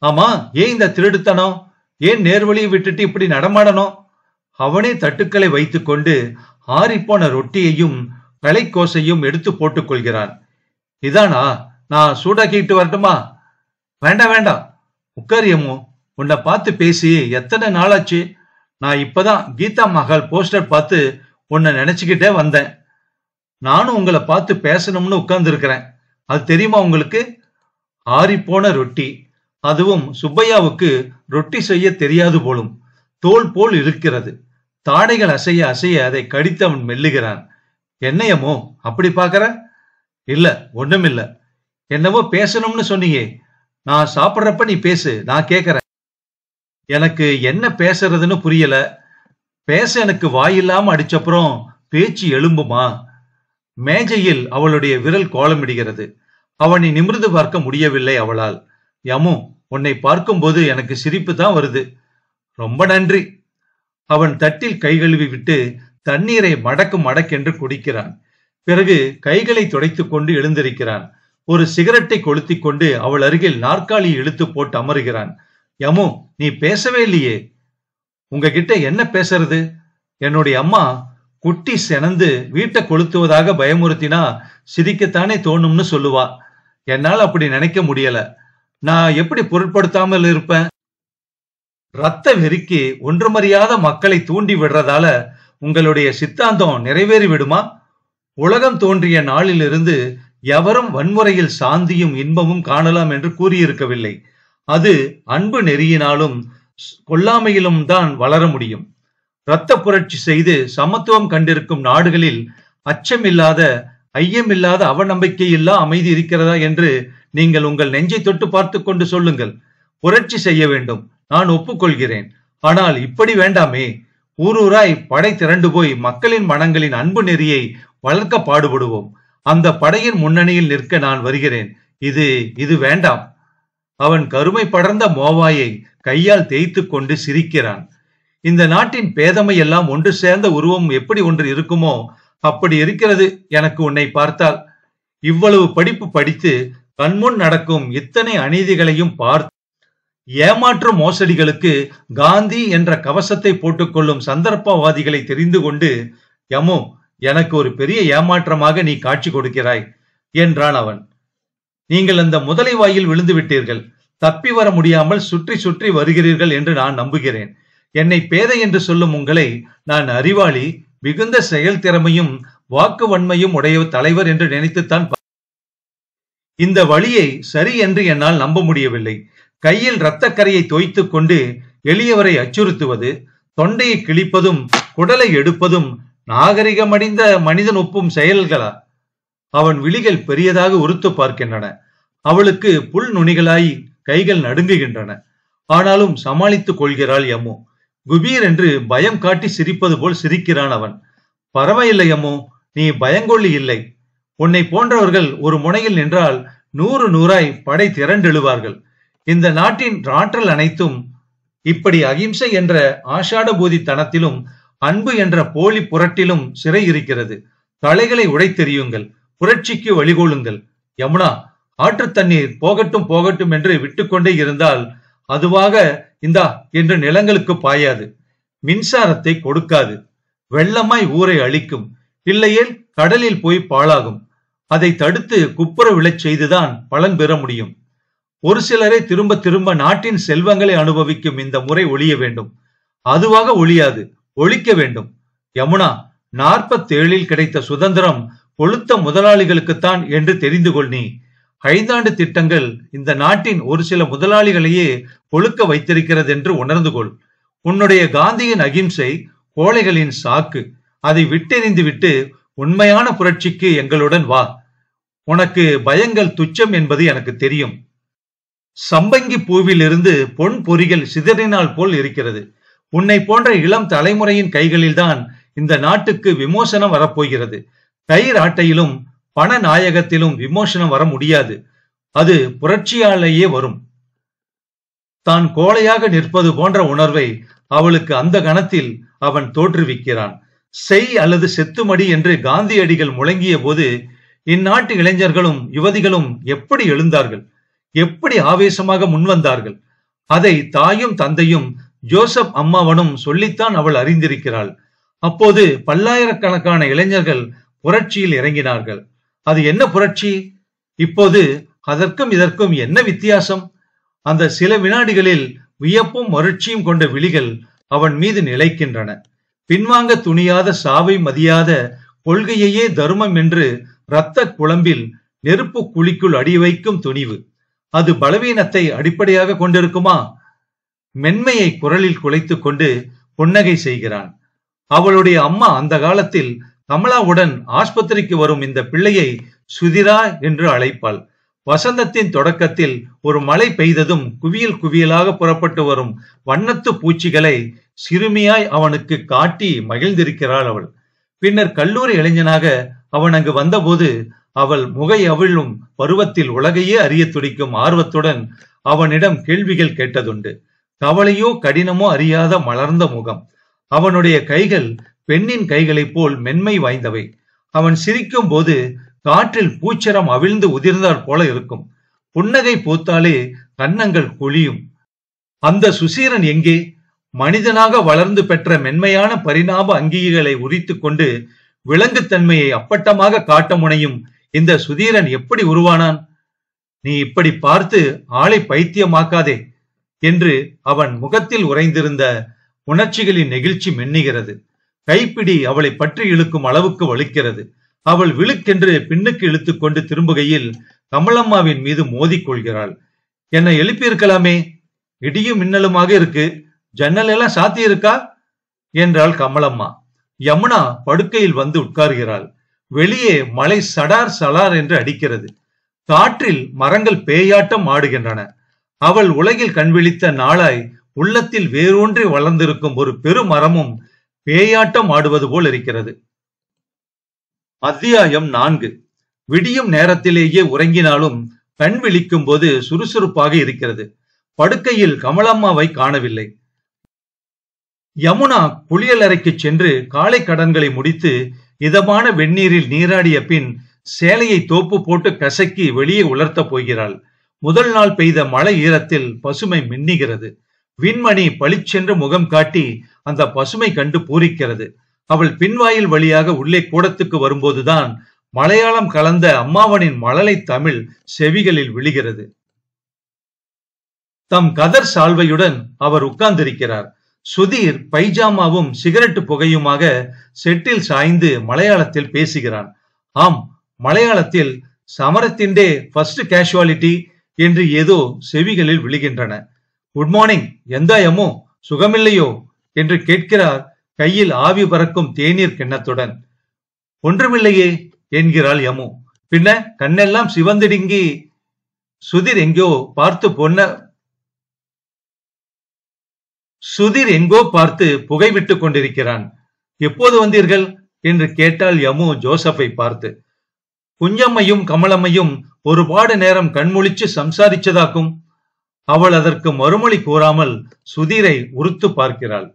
ஆமா, ஏன் இந்த திருடுத்தனம்? ஏன் நேர்வழியை விட்டுட்டு இப்படி நடமாடணும்? அவனே தட்டுக்களை வைத்துக் கொண்டு ஆறிப்போன ரொட்டியையும் களைக்கோசையும் எடுத்து போட்டுக் கொள்கிறான். இதானா? நான் சூடாக்கிட்டு வரட்டுமா? வேண்டாம் வேண்டாம், உட்காரியமோ. உன்னை பார்த்து பேசி எத்தனை நாளாச்சு. நான் இப்பதான் கீதா மகால் போஸ்டர் பார்த்து உன்னை நினைச்சுக்கிட்டே வந்தேன். நானும் உங்களை பார்த்து பேசணும்னு உட்கார்ந்து இருக்கிறேன். அது தெரியுமா உங்களுக்கு? ஆறிப்போன ரொட்டி, அதுவும் சுப்பையாவுக்கு ரொட்டி செய்ய தெரியாது போலும். தோல் போல் இருக்கிறது. தாடைகள் அசைய அசைய அதை கடித்து அவன் மெல்லுகிறான். என்னையமோ அப்படி பாக்குற? இல்ல, ஒண்ணுமில்ல. என்னவோ பேசணும்னு சொன்னீங்க. நான் சாப்பிட்றப்ப நீ பேசு, நான் கேக்குறேன். எனக்கு என்ன பேசுறதுன்னு புரியல. பேச எனக்கு வாயில்லாம அடிச்சப்புறம் பேச்சு எழும்புமா? மேஜையில் அவளுடைய விரல் கோலமிடுகிறது. அவனை நிமிர்ந்து பார்க்க முடியவில்லை அவளால். யமு, உன்னை பார்க்கும்போது எனக்கு சிரிப்பு தான் வருது. ரொம்ப நன்றி. அவன் தட்டில் கை கழுவி விட்டு தண்ணீரை மடக்கு மடக்கென்று குடிக்கிறான். பிறகு கைகளை துடைத்துக் கொண்டு எழுந்திருக்கிறான். ஒரு சிகரெட்டை கொளுத்தி கொண்டு அவள் அருகில் நாற்காலியை இழுத்து போட்டு அமருகிறான். யமு, நீ பேசவே இல்லையே. உங்ககிட்ட என்ன பேசுறது? என்னுடைய அம்மா குட்டி செனந்து வீட்டை கொளுத்துவதாக பயமுறுத்தினா சிரிக்கத்தானே தோணும்னு சொல்லுவா. என்னால் அப்படி நினைக்க முடியல. நான் எப்படி பொருட்படுத்தாமல் இருப்பேன்? ரத்த வெறிக்கு ஒன்றுமறியாத மக்களை தூண்டி விடுறதால உங்களுடைய சித்தாந்தம் நிறைவேறி விடுமா? உலகம் தோன்றிய நாளிலிருந்து எவரும் வன்முறையில் சாந்தியும் இன்பமும் காணலாம் என்று கூறியிருக்கவில்லை. அது அன்பு நெறியினாலும் கொல்லாமையிலும் தான் வளர முடியும். இரத்த புரட்சி செய்து சமத்துவம் கண்டிருக்கும் நாடுகளில் அச்சமில்லாத, ஐயமில்லாத, அவநம்பிக்கையில்லா அமைதி இருக்கிறதா என்று நீங்கள் உங்கள் நெஞ்சை தொட்டு பார்த்து கொண்டு சொல்லுங்கள். புரட்சி செய்ய வேண்டும், நான் ஒப்புக்கொள்கிறேன். ஆனால் இப்படி வேண்டாமே. ஊரூராய் படை திரண்டு போய் மக்களின் மனங்களின் அன்பு நெறியை வளர்க்க பாடுபடுவோம். அந்த படையின் முன்னணியில் நிற்க நான் வருகிறேன். இது வேண்டாம். அவன் கருமை படர்ந்த மோவாயை கையால் தேய்த்து கொண்டு சிரிக்கிறான். இந்த நாட்டின் பேதமை எல்லாம் ஒன்று சேர்ந்த உருவம் எப்படி ஒன்று இருக்குமோ அப்படி இருக்கிறது எனக்கு உன்னை பார்த்தால். இவ்வளவு படிப்பு படித்து கண்முன் நடக்கும் இத்தனை அநீதிகளையும் பார்த்து ஏமாற்று மோசடிகளுக்கு காந்தி என்ற கவசத்தை போட்டுக்கொள்ளும் சந்தர்ப்பவாதிகளை தெரிந்து கொண்டு, யமோ, எனக்கு ஒரு பெரிய ஏமாற்றமாக நீ காட்சி கொடுக்கிறாய் என்றான் அவன். நீங்கள் அந்த முதலை வாயில் விழுந்து விட்டீர்கள். தப்பி வர முடியாமல் சுற்றி சுற்றி வருகிறீர்கள் என்று நான் நம்புகிறேன். என்னை பேதை என்று சொல்லும் உங்களை நான் அறிவாளி, மிகுந்த செயல் திறமையும் வாக்கு வன்மையும் உடைய தலைவர் என்று நினைத்துத்தான். இந்த வழியை சரி என்று என்னால் நம்ப முடியவில்லை. கையில் இரத்தக்கரையை தோய்த்துக் கொண்டு எளியவரை அச்சுறுத்துவது, தொண்டையை கிழிப்பதும் குடலை எடுப்பதும் நாகரிகமடைந்த மனிதன் ஒப்பும் செயல்களா? அவன் விழிகள் பெரியதாக உறுத்து பார்க்கின்றன. அவளுக்கு புல் நுனிகளாய் கைகள் நடுங்குகின்றன. ஆனாலும் சமாளித்துக் கொள்கிறாள் யமு. குபீர் என்று பயம் காட்டி சிரிப்பது போல் சிரிக்கிறான் அவன். பரவாயில்லை யமு, நீ பயங்கொள்ளி இல்லை. உன்னை போன்றவர்கள் ஒரு முனையில் நின்றால் 100 100ஆய் படை திரண்டெழுவார்கள். இந்த நாட்டின் ஆற்றல் அனைத்தும் இப்படி அகிம்சை என்ற ஆஷாடபூதித்தனத்திலும் அன்பு என்ற போலி புரட்டிலும் சிறை இருக்கிறது. தலைகளை உடைத்தெறியுங்கள், புரட்சிக்கு வழிகோளுங்கள். யமுனா, ஆற்று தண்ணீர் போகட்டும் போகட்டும் என்று விட்டுக்கொண்டே இருந்தால் அதுவாக இந்தா என்று நிலங்களுக்கு பாயாது. மின்சாரத்தை கொடுக்காது. வெள்ளமாய் ஊரை அழிக்கும். இல்லையேல் கடலில் போய் பாழாகும். அதை தடுத்து குப்புற விழச் செய்துதான் பலன் பெற முடியும். ஒரு சிலரை திரும்ப திரும்ப நாட்டின் செல்வங்களை அனுபவிக்கும் இந்த முறை ஒழிய வேண்டும். அதுவாக ஒழியாது, ஒழிக்க வேண்டும். யமுனா, 47 கிடைத்த சுதந்திரம் கொளுத்த முதலாளிகளுக்குத்தான் என்று தெரிந்து கொள். நீ 5 ஆண்டு திட்டங்கள் இந்த நாட்டின் ஒரு சில முதலாளிகளையே கொழுக்க வைத்திருக்கிறது என்று உணர்ந்து கொள். உன்னுடைய காந்தியின் அகிம்சை கோழைகளின் சாக்கு. அதை விட்டெறிந்து விட்டு உண்மையான புரட்சிக்கு எங்களுடன் வா. உனக்கு பயங்கள் துச்சம் என்பது எனக்கு தெரியும். சம்பங்கி பூவில் இருந்து பொன் பொறிகள் சிதறினால் போல் இருக்கிறது. உன்னை போன்ற இளம் தலைமுறையின் கைகளில்தான் இந்த நாட்டுக்கு விமோசனம் வரப்போகிறது. தயிர் ஆட்டையிலும் பண நாயகத்திலும் விமோசனம் வர முடியாது. அது புரட்சியாலேயே வரும். தான் கோழையாக நிற்பது போன்ற உணர்வை அவளுக்கு அந்த கணத்தில் அவன் தோற்றுவிக்கிறான். செய் அல்லது செத்துமடி என்று காந்தியடிகள் முழங்கிய போது இந்நாட்டு இளைஞர்களும் யுவதிகளும் எப்படி எழுந்தார்கள், எப்படி ஆவேசமாக முன்வந்தார்கள். அதை தாயும் தந்தையும் ஜோசப் அம்மாவனும் சொல்லித்தான் அவள் அறிந்திருக்கிறாள். அப்போது பல்லாயிரக்கணக்கான இளைஞர்கள் புரட்சியில் இறங்கினார்கள். அது என்ன புரட்சி? இப்போது அதற்கும் இதற்கும் என்ன வித்தியாசம்? அந்த சில வினாடிகளில் வியப்பும் மகிழ்ச்சியும் கொண்ட விழிகள் அவன் மீது நிலைக்கின்றன. பின்வாங்க துணியாத சாவை மதியாத கொள்கையையே தர்மம் என்று இரத்த குழம்பில் நெருப்பு குழிக்குள் அடி வைக்கும் துணிவு. அது பலவீனத்தை அடிப்படையாக கொண்டிருக்குமா? மென்மையை குரலில் குலைத்துக் கொண்டு புன்னகை செய்கிறான். அவளுடைய அம்மா அந்த காலத்தில் கமலாவுடன் ஆஸ்பத்திரிக்கு வரும் இந்த பிள்ளையை சுதிரா என்று அழைப்பாள். வசந்தத்தின் தொடக்கத்தில் ஒரு மழை பெய்ததும் குவியல் குவியலாக புறப்பட்டு வரும் வண்ணத்து பூச்சிகளை சிறுமியாய் அவனுக்கு காட்டி மகிழ்ந்திருக்கிறாள் அவள். பின்னர் கல்லூரி இளைஞனாக அவன் அங்கு வந்தபோது அவள் முகை அவிழும் பருவத்தில் உலகையே அறிய துடிக்கும் ஆர்வத்துடன் அவனிடம் கேள்விகள் கேட்டதுண்டு. கவலையோ கடினமோ அறியாத மலர்ந்த முகம். அவனுடைய கைகள் பெண்ணின் கைகளைப் போல் மென்மை வாய்ந்தவை. அவன் சிரிக்கும் போது காற்றில் பூச்சரம் அவிழ்ந்து உதிர்ந்தாற் போல இருக்கும். புன்னகை பூத்தாலே கன்னங்கள் குழியும். அந்த சுசீரன் எங்கே? மனிதனாக வளர்ந்து பெற்ற மென்மையான பரிணாம அங்கிகளை உரித்து கொண்டு விலங்குத்தன்மையை அப்பட்டமாக காட்ட முனையும் இந்த சுதீரன் எப்படி உருவானான்? நீ இப்படி பார்த்து ஆளை பைத்தியமாக்காதே என்று அவன் முகத்தில் உறைந்திருந்த உணர்ச்சிகளின் நெகிழ்ச்சி மென்னுகிறது. கைப்பிடி அவளை பற்றி இழுக்கும் அளவுக்கு வலிக்கிறது. அவள் விழுக்கென்று பின்னுக்கு இழுத்துக் கொண்டு திரும்புகையில் கமலம்மாவின் மீது மோதிக் கொள்கிறாள். என்னை எழுப்பியிருக்கலாமே, இடியும் மின்னலுமாக இருக்கு, ஜன்னல் எல்லாம் சாத்தி இருக்கா என்றாள் கமலம்மா. யமுனா படுக்கையில் வந்து உட்கார்கிறாள். வெளியே மழை சடார் சடார் என்று அடிக்கிறது. காற்றில் மரங்கள் பேயாட்டம் ஆடுகின்றன. அவள் உலகில் கண்விழித்த நாளாய் உள்ளத்தில் வேரூன்றி வளர்ந்திருக்கும் ஒரு பெருமரமும் பேயாட்டம் ஆடுவது போல் இருக்கிறது. அத்தியாயம் 4. விடியும் நேரத்திலேயே உறங்கினாலும் கண் விழிக்கும் போது சுறுசுறுப்பாக இருக்கிறது. படுக்கையில் கமலம்மாவை காணவில்லை. யமுனா குளியலறைக்கு சென்று காலை கடன்களை முடித்து இதமான வெந்நீரில் நீராடிய பின் சேலையை தோப்பு போட்டு கசக்கி வெளியே உலர்த்த போகிறாள். முதல் நாள் பெய்த மழை ஈரத்தில் பசுமை மின்னுகிறது. விண்மணி பளிச்சென்று முகம் காட்டி அந்த பசுமை கண்டு பூரிக்கிறது. அவள் பின்வாயில் வழியாக உள்ளே கூடத்துக்கு வரும்போதுதான் மலையாளம் கலந்த அம்மாவனின் மழலை தமிழ் செவிகளில் விழுகிறது. தம் கதர் சால்வையுடன் அவர் உட்கார்ந்திருக்கிறார். சுதீர் பைஜாமாவும் சிகரெட்டு புகையுமாக செட்டில் சாய்ந்து மலையாளத்தில் பேசுகிறான். ஆம், மலையாளத்தில் சமரத்தின்டே ஃபர்ஸ்ட் கேஷுவாலிட்டி என்று ஏதோ செவிகளில் விழுகின்றன. குட் மார்னிங், எந்த யமோ, சுகமில்லையோ என்று கேட்கிறார் கையில் ஆவி பறக்கும் தேநீர் கிண்ணத்துடன். ஒன்றுமில்லையே என்கிறாள் யமு. பின்ன கண்ணெல்லாம் சிவந்திடுங்கி. சுதீர் எங்கோ பார்த்து புகை விட்டுக் கொண்டிருக்கிறான். எப்போது வந்தீர்கள் என்று கேட்டாள் யமு ஜோசப்பை பார்த்து. குஞ்சம்மையும் கமலம்மையும் ஒரு பாடு நேரம் கண்முழிச்சு சம்சாரிச்சதாக்கும். அவள் அதற்கு மறுமொழி கூறாமல் சுதீரை உறுத்து பார்க்கிறாள்.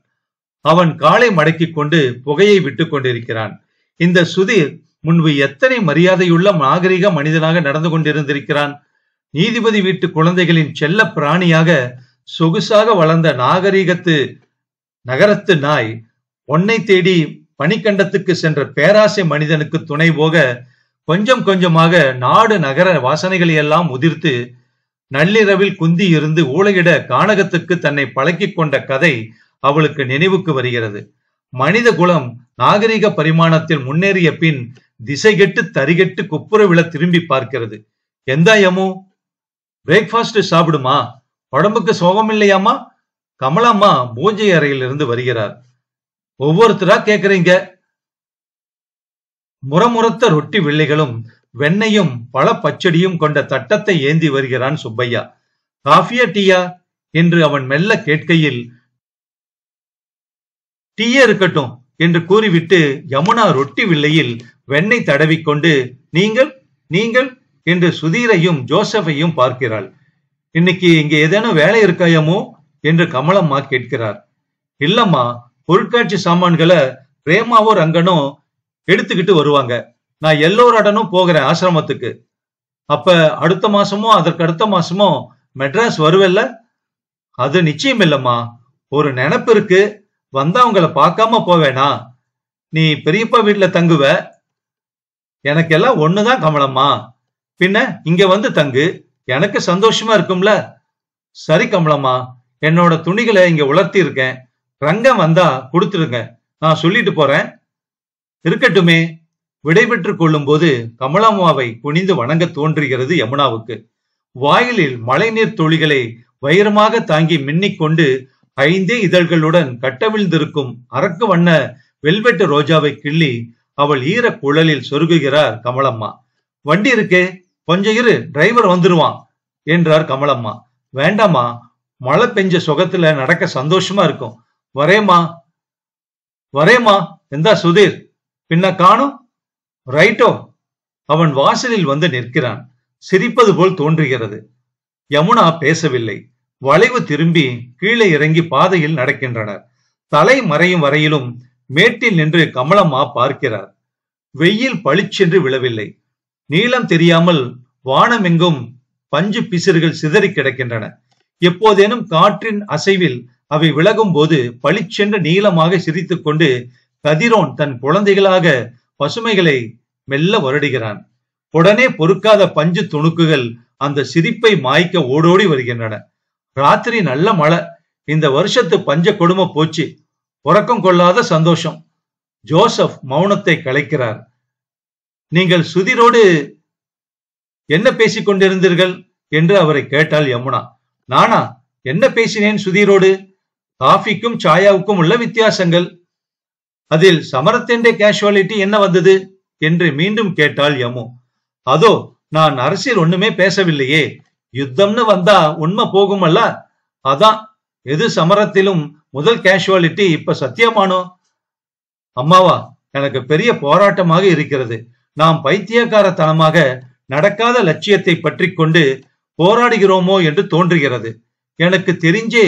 அவன் காலை மடக்கிக் கொண்டு புகையை விட்டுக் கொண்டிருக்கிறான். இந்த சுதீர் முன்பு எத்தனை மரியாதையுள்ள நாகரிக மனிதனாக நடந்து கொண்டிருந்திருக்கிறான். நீதிபதி வீட்டு குழந்தைகளின் செல்ல பிராணியாக சொகுசாக வளர்ந்த நாகரிகத்து நகரத்து நாய் பொன்னை தேடி பனிக்கண்டத்துக்கு சென்ற பேராசை மனிதனுக்கு துணை போக கொஞ்சம் கொஞ்சமாக நாடு நகர வாசனைகளை எல்லாம் உதிர்த்து நள்ளிரவில் குந்தி இருந்து ஊளையிட கானகத்துக்கு தன்னை பழக்கிக் கொண்ட கதை அவளுக்கு நினைவுக்கு வருகிறது. மனித குலம் நாகரிக பரிமாணத்தில் முன்னேறிய பின் திசைகெட்டு தரிகெட்டு குப்புற விழ திரும்பி பார்க்கிறது. எந்த யமு, பிரேக்பாஸ்ட் சாப்பிடுமா, உடம்புக்கு சோகம் இல்லையாமா? கமலாம்மா பூஜை அறையிலிருந்து வருகிறார். ஒவ்வொருத்தரா கேக்குறீங்க. முறமுறத்த ரொட்டி வில்லைகளும் வெண்ணையும் பழ பச்சடியும் கொண்ட தட்டத்தை ஏந்தி வருகிறான் சுப்பையா. காஃபியா டீயா என்று அவன் மெல்ல கேட்கையில், டீயே இருக்கட்டும் என்று கூறிவிட்டு யமுனா ரொட்டி வில்லையில் வெண்ணெய் தடவிக்கொண்டு நீங்கள் நீங்கள் என்று சுதீரையும் ஜோசஃபையும் பார்க்கிறாள். இன்னைக்கு இங்க ஏதேனும் வேலை இருக்காயமோ என்று கமலம்மா கேட்கிறார். இல்லம்மா, பொருட்காட்சி சாமான்களை பிரேமாவோ ரங்கனோ எடுத்துக்கிட்டு வருவாங்க. நான் எல்லோருடனும் போகிறேன் ஆசிரமத்துக்கு. அப்ப அடுத்த மாசமோ அதற்கு அடுத்த மாசமோ மெட்ராஸ் வருவல்ல? அது நிச்சயம் இல்லம்மா, ஒரு நினைப்பு இருக்கு. வந்தா உங்களை பார்க்காம போவேனா? நீ பெரியப்பா வீட்டுல தங்குவ. எனக்கெல்லாம் ஒண்ணுதான் கமலம்மா. பின்ன இங்க வந்து தங்கு, எனக்கு சந்தோஷமா இருக்கும்ல. சரி கமலம்மா, என்னோட துணிகளை இங்க உலர்த்தி இருக்கேன். ரங்கம் வந்தா கொடுத்துருங்க, நான் சொல்லிட்டு போறேன். இருக்கட்டுமே. விடைபெற்று கொள்ளும் போது கமலம்மாவை குனிந்து வணங்க தோன்றுகிறது யமுனாவுக்கு. வாயிலில் மழைநீர் துளிகளை வைரமாக தாங்கி மின்னிக் கொண்டு 5 இதழ்களுடன் கட்டவிழ்ந்திருக்கும் அரக்கு வண்ண வெல்வெட்டு ரோஜாவை கிள்ளி அவள் ஈர குழலில் சொருகுகிறார் கமலம்மா. வண்டி இருக்கே, கொஞ்சம் இரு, டிரைவர் வந்துருவான் என்றார் கமலம்மா. வேண்டாமா, மழை பெஞ்ச சுகத்துல நடக்க சந்தோஷமா இருக்கும். வரேமா வரேமா எந்தா சுதீர், பின்ன காணும். ரைட்டோ. அவன் வாசலில் வந்து நிற்கிறான். சிரிப்பது போல் தோன்றுகிறது. யமுனா பேசவில்லை. வளைவு திரும்பி கீழே இறங்கி பாதையில் நடக்கின்றனர். தலை மறையும் வரையிலும் மேட்டில் நின்று கமலம்மா பார்க்கிறார். வெயில் பளிச்சென்று விழவில்லை. நீளம் தெரியாமல் வானமெங்கும் பஞ்சு பிசிறுகள் சிதறி கிடக்கின்றன. எப்போதேனும் காற்றின் அசைவில் அவை விலகும் போது பளிச்சென்று நீளமாக சிரித்துக் கொண்டு கதிரோன் தன் குழந்தைகளாக பசுமைகளை மெல்ல வருடுகிறான். உடனே பொறுக்காத பஞ்சு துணுக்குகள் அந்த சிரிப்பை மாய்க்க ஓடோடி வருகின்றன. ராத்திரி நல்ல மழை. இந்த வருஷத்து பஞ்ச கொடுமை போச்சு. உறக்கம் கொள்ளாத சந்தோஷம். ஜோசப் மௌனத்தை கலைக்கிறார். நீங்கள் சுதிரோடு என்ன பேசிக் கொண்டிருந்தீர்கள் என்று அவரை கேட்டாள் யமுனா. நானா என்ன பேசினேன் சுதீரோடு? காஃபிக்கும் சாயாவுக்கும் உள்ள வித்தியாசங்கள். அதில் சமரத்தெண்டே கேஷுவாலிட்டி என்ன வந்தது என்று மீண்டும் கேட்டாள் யமு. அதோ, நான் அரசியல் ஒண்ணுமே பேசவில்லையே. யுத்தம்னு வந்தா உண்மை போகுமல்ல, அதான். எது சமரத்திலும் முதல் கேஷுவாலிட்டி இப்ப சத்தியமானோ? அம்மாவா, எனக்கு பெரிய போராட்டமாக இருக்கிறது. நாம் பைத்தியக்காரத்தனமாக நடக்காத லட்சியத்தை பற்றி கொண்டு போராடுகிறோமோ என்று தோன்றுகிறது. எனக்கு தெரிஞ்சே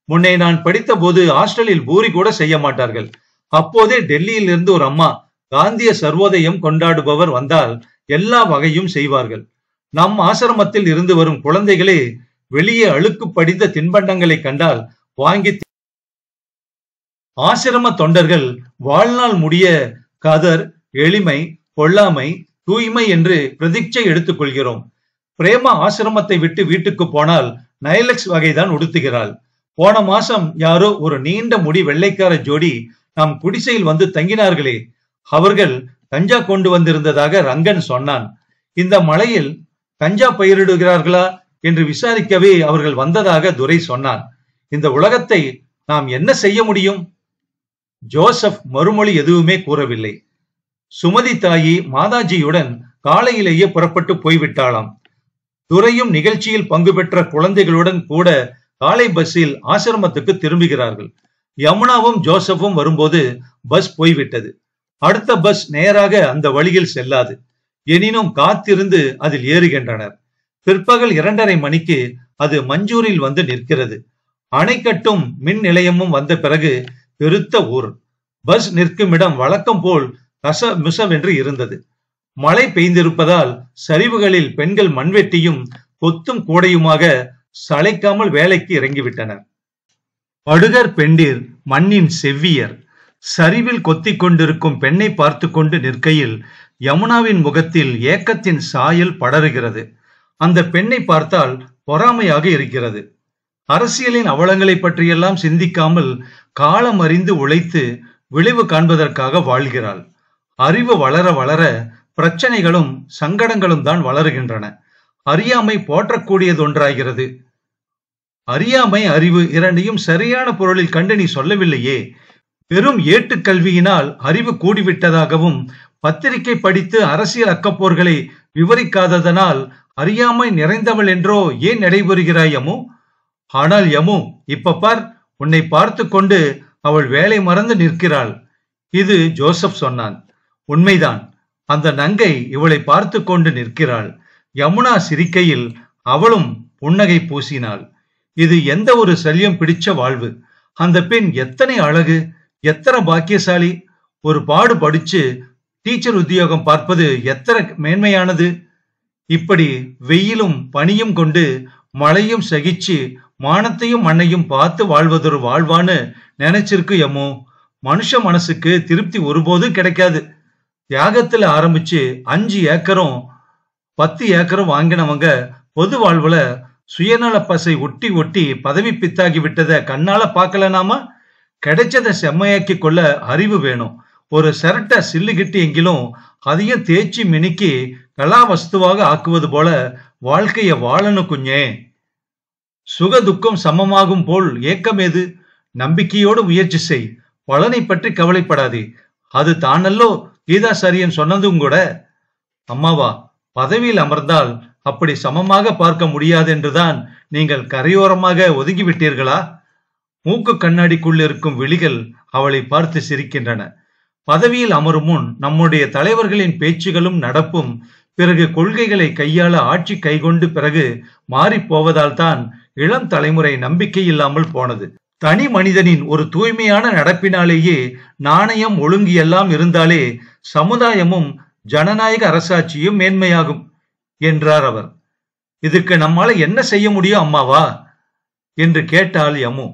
முன்னே நான் படித்த போது ஹாஸ்டலில் பூரி கூட செய்ய மாட்டார்கள். அப்போதே டெல்லியில் இருந்து ஒரு அம்மா காந்திய சர்வோதயம் கொண்டாடுபவர் வந்தால் எல்லா வகையும் செய்வார்கள். நம் ஆசிரமத்தில் இருந்து வரும் குழந்தைகளே வெளியே அழுக்கு படிந்த தின்பண்டங்களை கண்டால் வாங்கி ஆசிரம தொண்டர்கள் வாழ்நாள் முடிய கதர், எளிமை, கொள்ளாமை, தூய்மை என்று பிரதிச்சை எடுத்துக் கொள்கிறோம். பிரேமா ஆசிரமத்தை விட்டு வீட்டுக்கு போனால் நைலக்ஸ் வகைதான் உடுத்துகிறாள். போன மாசம் யாரோ ஒரு நீண்ட முடி வெள்ளைக்கார ஜோடி நம் குடிசையில் வந்து தங்கினார்களே, அவர்கள் கஞ்சா கொண்டு வந்திருந்ததாக ரங்கன் சொன்னான். இந்த மழையில் கஞ்சா பயிரிடுகிறார்களா என்று விசாரிக்கவே அவர்கள் வந்ததாக துரை சொன்னான். இந்த உலகத்தை நாம் என்ன செய்ய முடியும்? ஜோசப் மறுமொழி எதுவுமே கூறவில்லை. சுமதி தாயி மாதாஜியுடன் காலையிலேயே புறப்பட்டு போய்விட்டாளாம். துரையும் நிகழ்ச்சியில் பங்கு பெற்ற குழந்தைகளுடன் கூட காலை பஸ்ஸில் ஆசிரமத்துக்கு திரும்புகிறார்கள். யமுனாவும் ஜோசப்பும் வரும்போது பஸ் போய்விட்டது. அடுத்த பஸ் நேராக அந்த வழியில் செல்லாது. எனினும் காத்திருந்து அதில் ஏறுகின்றனர். பிற்பகல் 2:30 மணிக்கு அது மஞ்சூரில் வந்து நிற்கிறது. அணைக்கட்டும் மின் நிலையமும் வந்த பிறகு பெருத்த ஊர். பஸ் நிற்கும் இடம் வழக்கம் போல் கசமுசவென்று இருந்தது. மழை பெய்திருப்பதால் சரிவுகளில் பெண்கள் மண்வெட்டியும் கொத்தும் கூடையுமாக சளைக்காமல் வேலைக்கு இறங்கிவிட்டனர். படுகர் பெண்டிர் மண்ணின் செவ்வியர் சரிவில் கொத்திக் கொண்டிருக்கும் பெண்ணை பார்த்து கொண்டு நிற்கையில் யமுனாவின் முகத்தில் ஏக்கத்தின் சாயல் படருகிறது. அந்த பெண்ணை பார்த்தால் பொறாமையாக இருக்கிறது. அரசியலின் அவலங்களை பற்றியெல்லாம் சிந்திக்காமல் காலம் அறிந்து உழைத்து விளைவு காண்பதற்காக வாழ்கிறாள். அறிவு வளர வளர பிரச்சனைகளும் சங்கடங்களும் தான் வளருகின்றன. அறியாமை போற்றக்கூடியதொன்றாகிறது. அறியாமை அறிவு இரண்டையும் சரியான பொருளில் கண்டு நீ சொல்லவில்லையே. வெறும் ஏட்டுக்கல்வியினால் அறிவு கூடிவிட்டதாகவும் பத்திரிகை படித்து அரசியல் அக்கப்போர்களை விவரிக்காததனால் அறியாமை நிறைந்தவள் என்றோ ஏன் நடைபெறுகிறாய் யமு? ஆனால் யமு, இப்ப பார், உன்னை பார்த்து கொண்டு அவள் வேலை மறந்து நிற்கிறாள். இது ஜோசப் சொன்னான். உண்மைதான். அந்த நங்கை இவளை பார்த்து கொண்டு நிற்கிறாள். யமுனா சிரிக்கையில் அவளும் புன்னகை பூசினாள். இது எந்த ஒரு சல்யம் பிடிச்ச வாழ்வு! அந்த பெண் எத்தனை அழகு, எத்தனை பாக்கியசாலி! ஒரு பாடு படிச்சு டீச்சர் உத்தியோகம் பார்ப்பது எத்தனை மேன்மையானது! இப்படி வெயிலும் பனியும் கொண்டு மழையும் சகிச்சு மானத்தையும் மண்ணையும் பார்த்து வாழ்வதொரு வாழ்வான்னு நினைச்சிருக்கு யமு. மனுஷ மனசுக்கு திருப்தி ஒருபோதும் கிடைக்காது. தியாகத்துல ஆரம்பிச்சு 5 ஏக்கரும் 10 ஏக்கரும் வாங்கினவங்க பொது வாழ்வுல சுயநல பசை ஒட்டி ஒட்டி பதவி பித்தாகி விட்டத கண்ணால பார்க்கலனாமா? கிடைச்சதை செம்மையாக்கி கொள்ள அறிவு வேணும். ஒரு சரட்டை சில்லுகிட்டு எங்கிலும் அதையும் தேய்ச்சி மினுக்கி கலாவஸ்துவாக ஆக்குவது போல வாழ்க்கைய வாழணும் குஞ்சே. சுக துக்கம் சமமாகும் போல் ஏக்கம் ஏது? நம்பிக்கையோடு முயற்சி செய். பலனை பற்றி கவலைப்படாதே. அது தானல்லோ கீதாசாரியன் சொன்னதும் கூட. அம்மாவா, பதவியில் அமர்ந்தால் அப்படி சமமாக பார்க்க முடியாது என்றுதான் நீங்கள் கரையோரமாக ஒதுங்கிவிட்டீர்களா? மூக்கு கண்ணாடிக்குள் இருக்கும் விழிகள் அவளை பார்த்து சிரிக்கின்றன. பதவியில் அமரும் முன் நம்முடைய தலைவர்களின் பேச்சுகளும் நடப்பும் பிறகு கொள்கைகளை கையாள ஆட்சி கைகொண்டு பிறகு மாறி போவதால் தான் இளம் தலைமுறை நம்பிக்கை இல்லாமல் போனது. தனி மனிதனின் ஒரு தூய்மையான நடப்பினாலேயே நாணயம் ஒழுங்கு எல்லாம் இருந்தாலே சமுதாயமும் ஜனநாயக அரசாட்சியும் மேன்மையாகும் என்றார் அவர். இதுக்கு நம்மால என்ன செய்ய முடியும் அம்மாவா என்று கேட்டாள் யமு.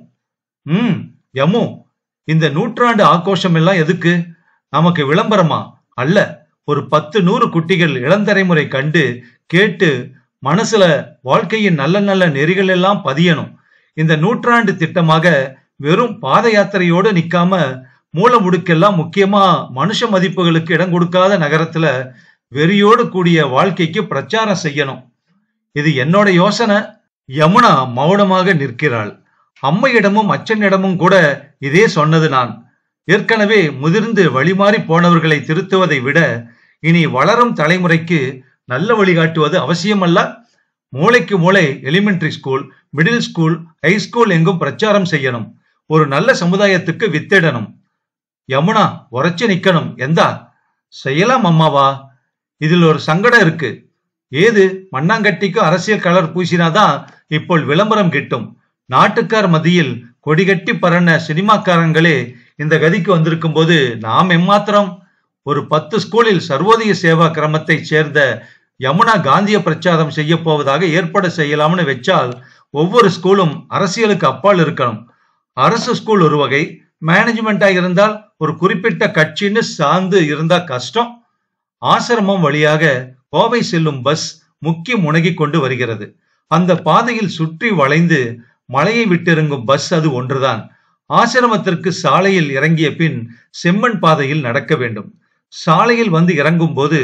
யமு, இந்த நூற்றாண்டு ஆக்ரோஷம் எல்லாம் எதுக்கு? நமக்கு விளம்பரமா? அல்ல. ஒரு 10-100 குட்டிகள் இளந்தலைமுறை கண்டு கேட்டு மனசுல வாழ்க்கையின் நல்ல நல்ல நெறிகள் எல்லாம் பதியணும். இந்த நூற்றாண்டு திட்டமாக வெறும் பாத யாத்திரையோடு நிக்காம மூல முடுக்கெல்லாம் முக்கியமா மனுஷ மதிப்புகளுக்கு இடம் கொடுக்காத நகரத்துல வெறியோடு கூடிய வாழ்க்கைக்கு பிரச்சாரம் செய்யணும். இது என்னோட யோசனை. யமுனா மௌனமாக நிற்கிறாள். அம்மையிடமும் அச்சனிடமும் கூட இதே சொன்னது நான். ஏற்கனவே முதிர்ந்து வழிமாறி போனவர்களை திருத்துவதை விட இனி வளரும் தலைமுறைக்கு நல்ல வழிகாட்டுவது அவசியமல்ல. மூளைக்கு மூளை elementary school, middle school, high school எங்கும் பிரச்சாரம் செய்யணும். ஒரு நல்ல சமுதாயத்துக்கு வித்திடணும். யமுனா உரைச்சு நிக்கணும். எந்தா செய்யலாம் அம்மாவா? இதில் ஒரு சங்கடம் இருக்கு. ஏது? மண்ணாங்கட்டிக்கு அரசியல் கலர் பூசினாதான் இப்போ விளம்பரம் கிட்டும். நாட்டுக்கார் மத்தியில் கொடிகட்டி பறன சினிமாக்காரங்களே இந்த கதிக்கு வந்திருக்கும் போது நாம் எம்மாத்திரம்? ஒரு 10 ஸ்கூலில் சர்வோதய சேவா கிரமத்தை சேர்ந்த யமுனா காந்திய பிரச்சாரம் செய்ய போவதாக ஏற்பாடு செய்யலாம்னு வச்சால் ஒவ்வொரு ஸ்கூலும் அரசியலுக்கு அப்பால் இருக்கணும். அரசு ஸ்கூல் ஒரு வகை, மேனேஜ்மெண்டா இருந்தால் ஒரு குறிப்பிட்ட கட்சின்னு சார்ந்து இருந்தா கஷ்டம். ஆசிரமம் வழியாக கோவை செல்லும் பஸ் முக்கி முனகி கொண்டு வருகிறது. அந்த பாதையில் சுற்றி வளைந்து மலையை விட்டிறங்கும் பஸ் அது ஒன்றுதான். ஆசிரமத்திற்கு சாலையில் இறங்கிய பின் செம்மண் பாதையில் நடக்க வேண்டும். சாலையில் வந்து இறங்கும் போது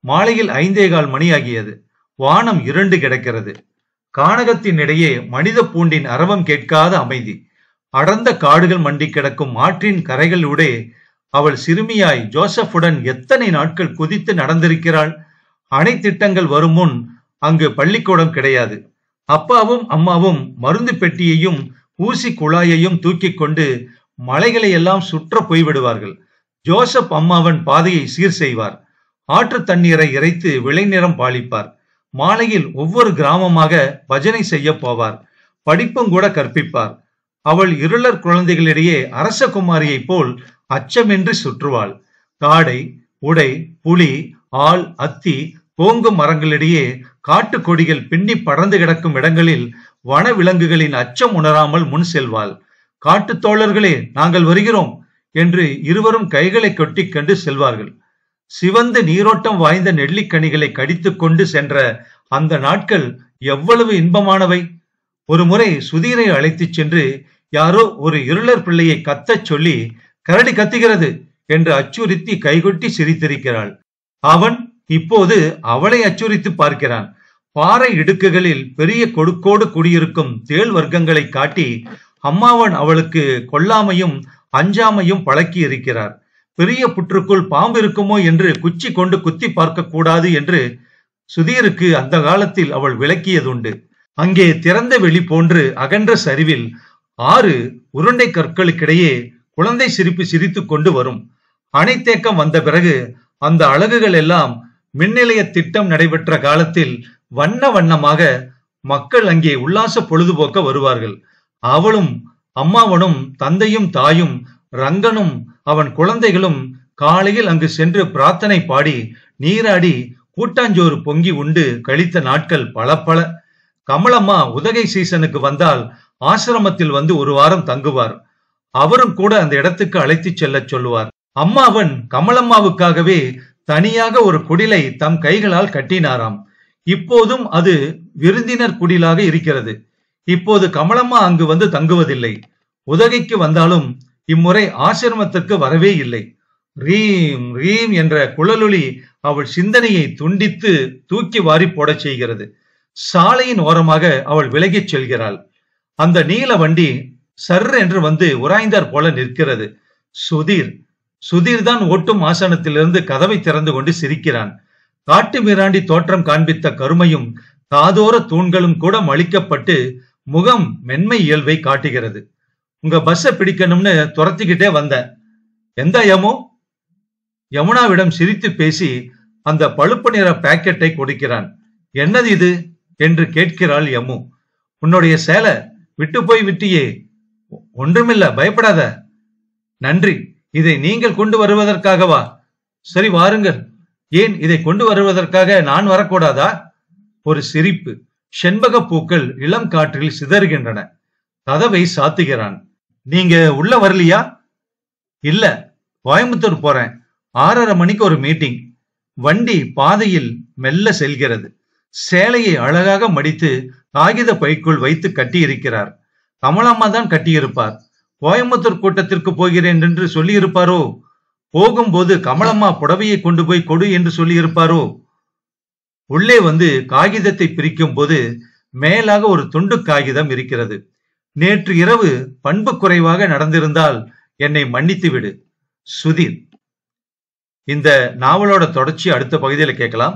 மாலையில் 5:15 மணி ஆகியது. வானம் இருண்டு கிடக்கிறது. கானகத்தின் இடையே மனித பூண்டின் அரவம் கேட்காத அமைதி. அடர்ந்த காடுகள் மண்டி கிடக்கும் ஆற்றின் கரைகளூடே அவள் சிறுமியாய் ஜோசப்புடன் எத்தனை நாட்கள் குதித்து நடந்திருக்கிறாள். அணை திட்டங்கள் வரும் முன் அங்கு பள்ளிக்கூடம் கிடையாது. அப்பாவும் அம்மாவும் மருந்து பெட்டியையும் ஊசி குழாயையும் தூக்கி கொண்டு மலைகளை எல்லாம் சுற்ற போய்விடுவார்கள். ஜோசப் அம்மாவன் பாதையை சீர் செய்வார். ஆற்று தண்ணீரை இறைத்து விளைநிறம் பாலிப்பார். மாலையில் ஒவ்வொரு கிராமமாக பஜனை செய்ய போவார். படிப்பும் கூட கற்பிப்பார். அவள் இருளர் குழந்தைகளிடையே அரச குமாரியை போல் அச்சமின்றி சுற்றுவாள். காடை, உடை, புலி, ஆள், அத்தி, கோங்கு மரங்களிடையே காட்டு கொடிகள் பின்னி படர்ந்து கிடக்கும் இடங்களில் வன விலங்குகளின் அச்சம் உணராமல் முன் செல்வாள். காட்டு தோழர்களே, நாங்கள் வருகிறோம் என்று இருவரும் கைகளை கொட்டி கண்டு செல்வார்கள். சிவந்த நீரோட்டம் வாய்ந்த நெல்லிக்கனிகளை கடித்துக் கொண்டு சென்ற அந்த நாட்கள் எவ்வளவு இன்பமானவை. ஒரு முறை சுதீரை அழைத்துச் சென்று யாரோ ஒரு இருளர் பிள்ளையை கத்தச் சொல்லி, கரடி கத்துகிறது என்று அச்சுறுத்தி கைகொட்டி சிரித்திருக்கிறாள். அவன் இப்போது அவளை அச்சுறுத்தி பார்க்கிறான். பாறை இடுக்குகளில் பெரிய கொடுக்கோடு குடியிருக்கும் தேள் வர்க்கங்களை காட்டி அம்மாவன் அவளுக்கு கொல்லாமையும் அஞ்சாமையும் பழக்கி இருக்கிறார். பெரிய புற்றுக்குள் பாம்பு இருக்குமோ என்று குச்சி கொண்டு குத்தி பார்க்க கூடாது என்று சுதீருக்கு அந்த காலத்தில் அவள் விளக்கியதுண்டு. அங்கே திறந்த வெளி போன்று அகன்ற சரிவில் 6 உருண்டை கற்களுக்கிடையே குழந்தை சிரிப்பு சிரித்துக் கொண்டு வரும். அணைத்தேக்கம் வந்த பிறகு அந்த அலகுகள் எல்லாம் மின்னிலைய திட்டம் நடைபெற்ற காலத்தில் வண்ண வண்ணமாக மக்கள் அங்கே உல்லாச பொழுதுபோக்க வருவார்கள். அவளும் அம்மாவனும் தந்தையும் தாயும் ரங்கனும் அவன் குழந்தைகளும் காலையில் அங்கு சென்று பிரார்த்தனை பாடி நீராடி கூட்டாஞ்சோறு பொங்கி உண்டு கழித்த நாட்கள் பல பல. கமலம்மா உதகை சீசனுக்கு வந்தால் ஆசிரமத்தில் வந்து ஒரு வாரம் தங்குவார். அவரும் கூட அந்த இடத்துக்கு அழைத்துச் செல்ல சொல்லுவார். அம்மாவன் கமலம்மாவுக்காகவே தனியாக ஒரு குடிலை தம் கைகளால் கட்டினாராம். இப்போதும் அது விருந்தினர் குடிலாக இருக்கிறது. இப்போது கமலம்மா அங்கு வந்து தங்குவதில்லை. உதகைக்கு வந்தாலும் இம்முறை ஆசிரமத்திற்கு வரவே இல்லை. ரீம் ரீம் என்ற குழலொலி அவள் சிந்தனையை துண்டித்து தூக்கி வாரி போடச் செய்கிறது. சாலையின் ஓரமாக அவள் விலகிச் செல்கிறாள். அந்த நீல வண்டி சர் என்று வந்து உராய்ந்தார் போல நிற்கிறது. சுதீர் தான் ஓட்டும் ஆசனத்திலிருந்து கதவை திறந்து கொண்டு சிரிக்கிறான். காட்டு மிராண்டி தோற்றம் காண்பித்த கருமையும் காதோர தூண்களும் கூட மலிக்கப்பட்டு முகம் மென்மை இயல்பை காட்டுகிறது. உங்க பஸ்ஸை பிடிக்கணும்னு துரத்திக்கிட்டே வந்தேன். எந்த யமு? யமுனாவிடம் சிரித்து பேசி அந்த பழுப்பு நிற பாக்கெட்டை கொடுக்கிறான். என்னது இது என்று கேட்கிறாள் யமு. உன்னுடைய சேலை விட்டு போய் விட்டியே. ஒன்றுமில்ல, பயப்படாத. நன்றி. இதை நீங்கள் கொண்டு வருவதற்காகவா? சரி வாருங்கள். ஏன் இதை கொண்டு வருவதற்காக நான் வரக்கூடாதா? ஒரு சிரிப்பு. செண்பக பூக்கள் இளம் காற்றில் சிதறுகின்றன. கதவை சாத்துகிறான். நீங்க உள்ள வரலையா? இல்ல, கோயம்புத்தூர் போறேன். 6:30 மணிக்கு ஒரு மீட்டிங். வண்டி பாதையில் மெல்ல செல்கிறது. சேலையை அழகாக மடித்து காகித பைக்குள் வைத்து கட்டி இருக்கிறார். கமலம்மா தான் கட்டியிருப்பார். கோயம்புத்தூர் கூட்டத்திற்கு போகிறேன் என்று சொல்லி இருப்பாரோ? போகும்போது கமலம்மா புடவையை கொண்டு போய் கொடு என்று சொல்லி இருப்பாரோ? உள்ளே வந்து காகிதத்தை பிரிக்கும் போது மேலாக ஒரு துண்டு காகிதம் இருக்கிறது. நேற்று இரவு பண்பு குறைவாக நடந்திருந்தால் என்னை மன்னித்து விடு. சுதீர். இந்த நாவலோட தொடர்ச்சி அடுத்த பகுதியில் கேட்கலாம்.